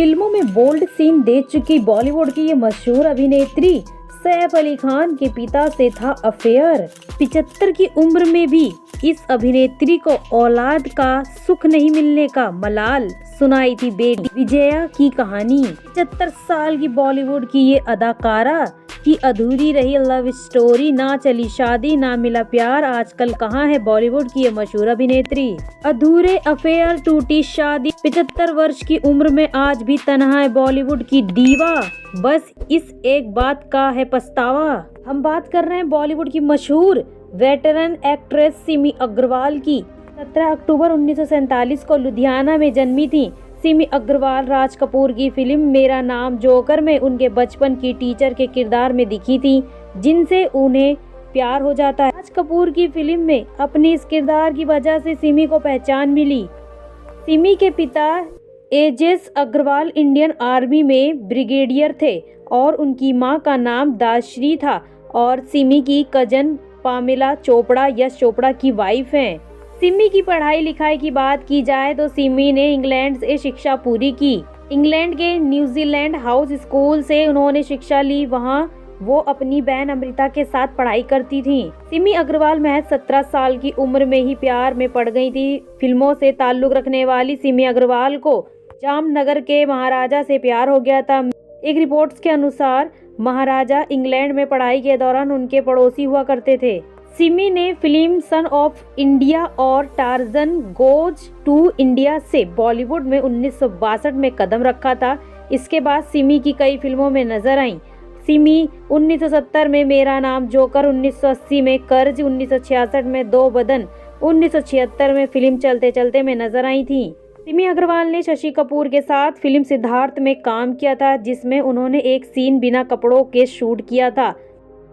फिल्मों में bold scene दे चुकी बॉलीवुड की ये मशहूर अभिनेत्री सैफ अली खान के पिता से था अफेयर। 75 की उम्र में भी इस अभिनेत्री को औलाद का सुख नहीं मिलने का मलाल सुनाई थी बेटी विजया की कहानी। 75 साल की बॉलीवुड की ये अदाकारा की अधूरी रही लव स्टोरी, ना चली शादी ना मिला प्यार, आजकल कहाँ है बॉलीवुड की ये मशहूर अभिनेत्री। अधूरे अफेयर, टूटी शादी, 75 वर्ष की उम्र में आज भी तन्हा है बॉलीवुड की डीवा, बस इस एक बात का है पछतावा। हम बात कर रहे हैं बॉलीवुड की मशहूर वेटरन एक्ट्रेस सिमी अग्रवाल की। 17 अक्टूबर 1947 को लुधियाना में जन्मी थी सिमी अग्रवाल। राज कपूर की फिल्म मेरा नाम जोकर में उनके बचपन की टीचर के किरदार में दिखी थी, जिनसे उन्हें प्यार हो जाता है। राज कपूर की फिल्म में अपने इस किरदार की वजह से सिमी को पहचान मिली। सिमी के पिता एजेस अग्रवाल इंडियन आर्मी में ब्रिगेडियर थे और उनकी मां का नाम दासश्री था और सिमी की कजन पामेला चोपड़ा यश चोपड़ा की वाइफ हैं। सिमी की पढ़ाई लिखाई की बात की जाए तो सिमी ने इंग्लैंड से शिक्षा पूरी की। इंग्लैंड के न्यूजीलैंड हाउस स्कूल से उन्होंने शिक्षा ली, वहां वो अपनी बहन अमृता के साथ पढ़ाई करती थी। सिमी अग्रवाल महज 17 साल की उम्र में ही प्यार में पड़ गई थी। फिल्मों से ताल्लुक रखने वाली सिमी अग्रवाल को जामनगर के महाराजा से प्यार हो गया था। एक रिपोर्ट्स के अनुसार महाराजा इंग्लैंड में पढ़ाई के दौरान उनके पड़ोसी हुआ करते थे। सिमी ने फिल्म सन ऑफ इंडिया और टार्जन गोज टू इंडिया से बॉलीवुड में 1962 में कदम रखा था। इसके बाद सिमी की कई फिल्मों में नजर आईं। सिमी 1970 में मेरा नाम जोकर, 1980 में कर्ज, 1966 में दो बदन, 1976 में फिल्म चलते चलते में नजर आई थी। सिमी अग्रवाल ने शशि कपूर के साथ फिल्म सिद्धार्थ में काम किया था, जिसमें उन्होंने एक सीन बिना कपड़ों के शूट किया था।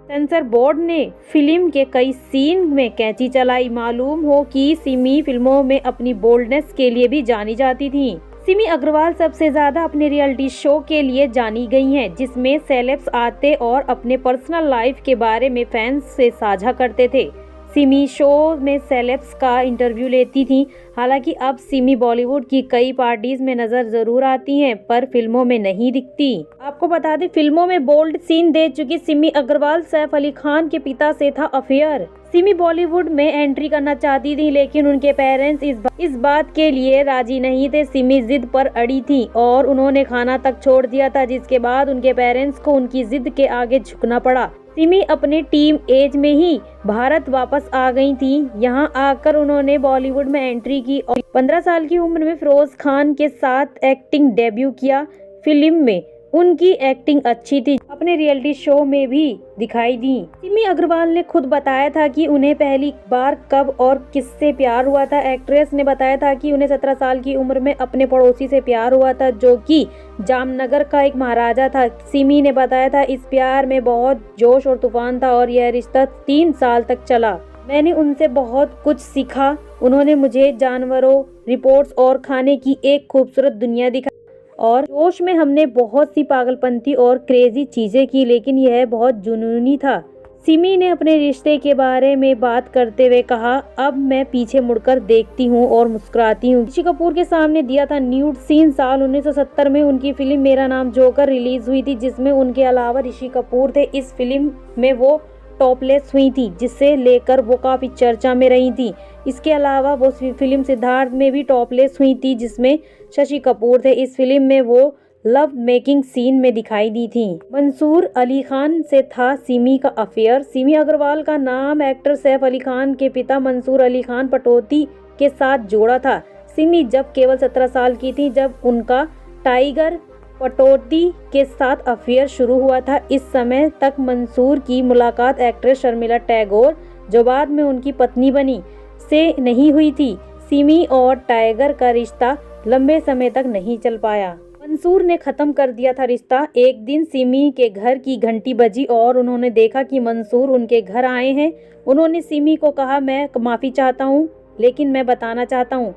सेंसर बोर्ड ने फिल्म के कई सीन में कैंची चलाई। मालूम हो कि सिमी फिल्मों में अपनी बोल्डनेस के लिए भी जानी जाती थी। सिमी अग्रवाल सबसे ज्यादा अपने रियलिटी शो के लिए जानी गई हैं, जिसमें सेलेब्स आते और अपने पर्सनल लाइफ के बारे में फैंस से साझा करते थे। सिमी शो में सेलेब्स का इंटरव्यू लेती थी। हालांकि अब सिमी बॉलीवुड की कई पार्टीज में नजर जरूर आती हैं, पर फिल्मों में नहीं दिखती। आपको बता दें, फिल्मों में बोल्ड सीन दे चुकी सिमी अग्रवाल सैफ अली खान के पिता से था अफेयर। सिमी बॉलीवुड में एंट्री करना चाहती थी, लेकिन उनके पेरेंट्स इस बात के लिए राजी नहीं थे। सिमी जिद पर अड़ी थी और उन्होंने खाना तक छोड़ दिया था, जिसके बाद उनके पेरेंट्स को उनकी जिद के आगे झुकना पड़ा। सिमी अपने टीम एज में ही भारत वापस आ गई थी। यहां आकर उन्होंने बॉलीवुड में एंट्री की और 15 साल की उम्र में फिरोज खान के साथ एक्टिंग डेब्यू किया। फिल्म में उनकी एक्टिंग अच्छी थी, अपने रियलिटी शो में भी दिखाई दी। सिमी अग्रवाल ने खुद बताया था कि उन्हें पहली बार कब और किससे प्यार हुआ था। एक्ट्रेस ने बताया था कि उन्हें 17 साल की उम्र में अपने पड़ोसी से प्यार हुआ था, जो कि जामनगर का एक महाराजा था। सिमी ने बताया था, इस प्यार में बहुत जोश और तूफान था और यह रिश्ता 3 साल तक चला। मैंने उनसे बहुत कुछ सीखा। उन्होंने मुझे जानवरों, रिपोर्ट्स और खाने की एक खूबसूरत दुनिया दिखाई और जोश में हमने बहुत सी पागलपंती और क्रेजी चीजें की, लेकिन यह बहुत जुनूनी था। सिमी ने अपने रिश्ते के बारे में बात करते हुए कहा, अब मैं पीछे मुड़कर देखती हूँ और मुस्कुराती हूँ। ऋषि कपूर के सामने दिया था न्यूड सीन। साल 1970 में उनकी फिल्म मेरा नाम जोकर रिलीज हुई थी, जिसमें उनके अलावा ऋषि कपूर थे। इस फिल्म में वो टॉपलेस हुई थी, जिसे लेकर वो काफी चर्चा में रही थी। इसके अलावा वो फिल्म सिद्धार्थ में भी टॉपलेस हुई थी, जिसमें शशि कपूर थे। इस फिल्म में वो लव मेकिंग सीन में दिखाई दी थी। मंसूर अली खान से था सिमी का अफेयर। सिमी अग्रवाल का नाम एक्टर सैफ अली खान के पिता मंसूर अली खान पटौदी के साथ जोड़ा था। सिमी जब केवल 17 साल की थी, जब उनका टाइगर पटौदी के साथ अफेयर शुरू हुआ था। इस समय तक मंसूर की मुलाकात एक्ट्रेस शर्मिला टैगोर, जो बाद में उनकी पत्नी बनी, से नहीं हुई थी। सिमी और टाइगर का रिश्ता लंबे समय तक नहीं चल पाया। मंसूर ने खत्म कर दिया था रिश्ता। एक दिन सिमी के घर की घंटी बजी और उन्होंने देखा कि मंसूर उनके घर आए हैं। उन्होंने सिमी को कहा, मैं माफ़ी चाहता हूँ, लेकिन मैं बताना चाहता हूँ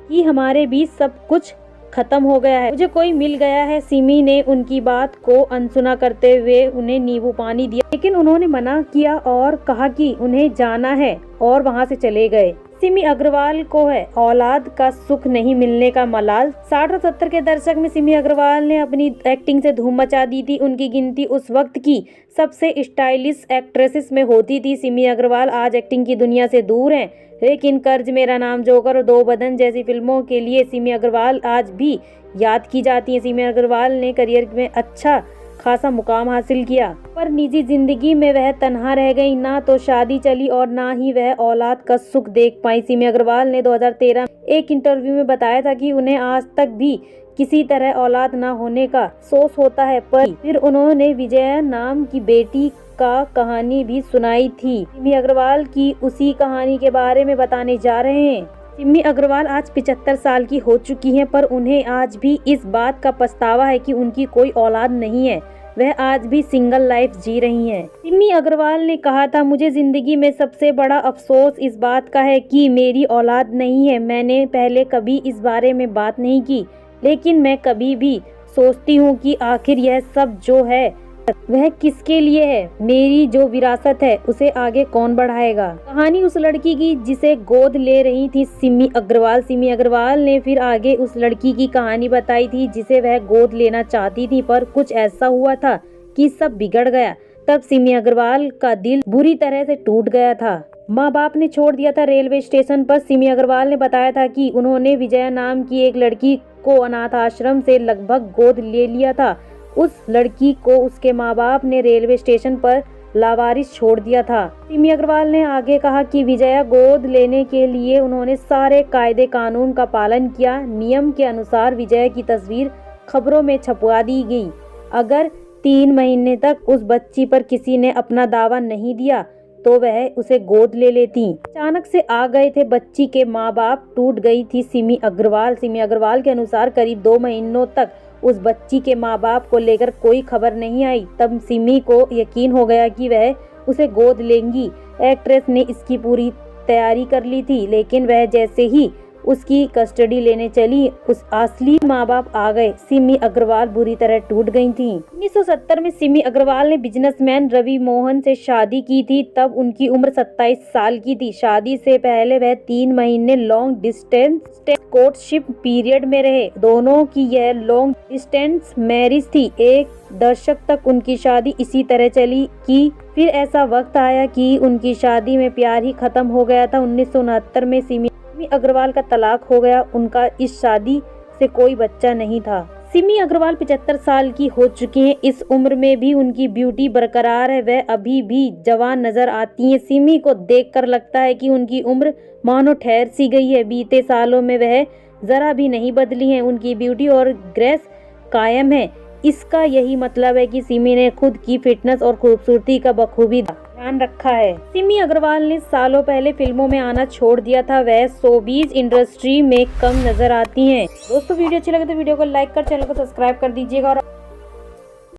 कि हमारे बीच सब कुछ खत्म हो गया है, मुझे कोई मिल गया है। सिमी ने उनकी बात को अनसुना करते हुए उन्हें नींबू पानी दिया, लेकिन उन्होंने मना किया और कहा कि उन्हें जाना है और वहां से चले गए। सिमी अग्रवाल को है औलाद का सुख नहीं मिलने का मलाल। 60 और 70 के दशक में सिमी अग्रवाल ने अपनी एक्टिंग से धूम मचा दी थी। उनकी गिनती उस वक्त की सबसे स्टाइलिश एक्ट्रेसेस में होती थी। सिमी अग्रवाल आज एक्टिंग की दुनिया से दूर हैं, लेकिन कर्ज, मेरा नाम, जोकर और दो बदन जैसी फिल्मों के लिए सिमी अग्रवाल आज भी याद की जाती हैं। सिमी अग्रवाल ने करियर में अच्छा खासा मुकाम हासिल किया, पर निजी जिंदगी में वह तन्हा रह गई। ना तो शादी चली और ना ही वह औलाद का सुख देख पाई। सिमी अग्रवाल ने 2013 एक इंटरव्यू में बताया था कि उन्हें आज तक भी किसी तरह औलाद ना होने का अफसोस होता है, पर फिर उन्होंने विजया नाम की बेटी का कहानी भी सुनाई थी। सिमी अग्रवाल की उसी कहानी के बारे में बताने जा रहे हैं। सिमी अग्रवाल आज 75 साल की हो चुकी हैं, पर उन्हें आज भी इस बात का पछतावा है कि उनकी कोई औलाद नहीं है। वह आज भी सिंगल लाइफ जी रही हैं। सिमी अग्रवाल ने कहा था, मुझे जिंदगी में सबसे बड़ा अफसोस इस बात का है कि मेरी औलाद नहीं है। मैंने पहले कभी इस बारे में बात नहीं की, लेकिन मैं कभी भी सोचती हूँ कि आखिर यह सब जो है वह किसके लिए है। मेरी जो विरासत है उसे आगे कौन बढ़ाएगा। कहानी उस लड़की की जिसे गोद ले रही थी सिमी अग्रवाल। सिमी अग्रवाल ने फिर आगे उस लड़की की कहानी बताई थी जिसे वह गोद लेना चाहती थी, पर कुछ ऐसा हुआ था कि सब बिगड़ गया। तब सिमी अग्रवाल का दिल बुरी तरह से टूट गया था। माँ बाप ने छोड़ दिया था रेलवे स्टेशन पर। सिमी अग्रवाल ने बताया था कि उन्होंने विजया नाम की एक लड़की को अनाथ आश्रम से लगभग गोद ले लिया था। उस लड़की को उसके माँ बाप ने रेलवे स्टेशन पर लावारिस छोड़ दिया था। सिमी अग्रवाल ने आगे कहा कि विजया गोद लेने के लिए उन्होंने सारे कायदे कानून का पालन किया। नियम के अनुसार विजया की तस्वीर खबरों में छपवा दी गई। अगर 3 महीने तक उस बच्ची पर किसी ने अपना दावा नहीं दिया तो वह उसे गोद ले लेती। अचानक से आ गए थे बच्ची के माँ बाप, टूट गई थी सिमी अग्रवाल। सिमी अग्रवाल के अनुसार करीब 2 महीनों तक उस बच्ची के माँ बाप को लेकर कोई खबर नहीं आई। तब सिमी को यकीन हो गया कि वह उसे गोद लेंगी। एक्ट्रेस ने इसकी पूरी तैयारी कर ली थी, लेकिन वह जैसे ही उसकी कस्टडी लेने चली, उस असली माँ बाप आ गए। सिमी अग्रवाल बुरी तरह टूट गई थी। 1970 में सिमी अग्रवाल ने बिजनेसमैन रवि मोहन से शादी की थी। तब उनकी उम्र 27 साल की थी। शादी से पहले वह 3 महीने लॉन्ग डिस्टेंस कोर्टशिप पीरियड में रहे। दोनों की यह लॉन्ग डिस्टेंस मैरिज थी। एक दशक तक उनकी शादी इसी तरह चली कि फिर ऐसा वक्त आया कि उनकी शादी में प्यार ही खत्म हो गया था। 1969 में सिमी अग्रवाल का तलाक हो गया। उनका इस शादी से कोई बच्चा नहीं था। सिमी अग्रवाल 75 साल की हो चुकी हैं। इस उम्र में भी उनकी ब्यूटी बरकरार है। वह अभी भी जवान नजर आती हैं। सिमी को देखकर लगता है कि उनकी उम्र मानो ठहर सी गई है। बीते सालों में वह जरा भी नहीं बदली हैं। उनकी ब्यूटी और ग्रेस कायम है। इसका यही मतलब है कि सिमी ने खुद की फिटनेस और खूबसूरती का बखूबी ध्यान रखा है। सिमी अग्रवाल ने सालों पहले फिल्मों में आना छोड़ दिया था। वह शोबिज इंडस्ट्री में कम नजर आती हैं। दोस्तों, वीडियो अच्छी लगे तो वीडियो को लाइक कर चैनल को सब्सक्राइब कर दीजिएगा और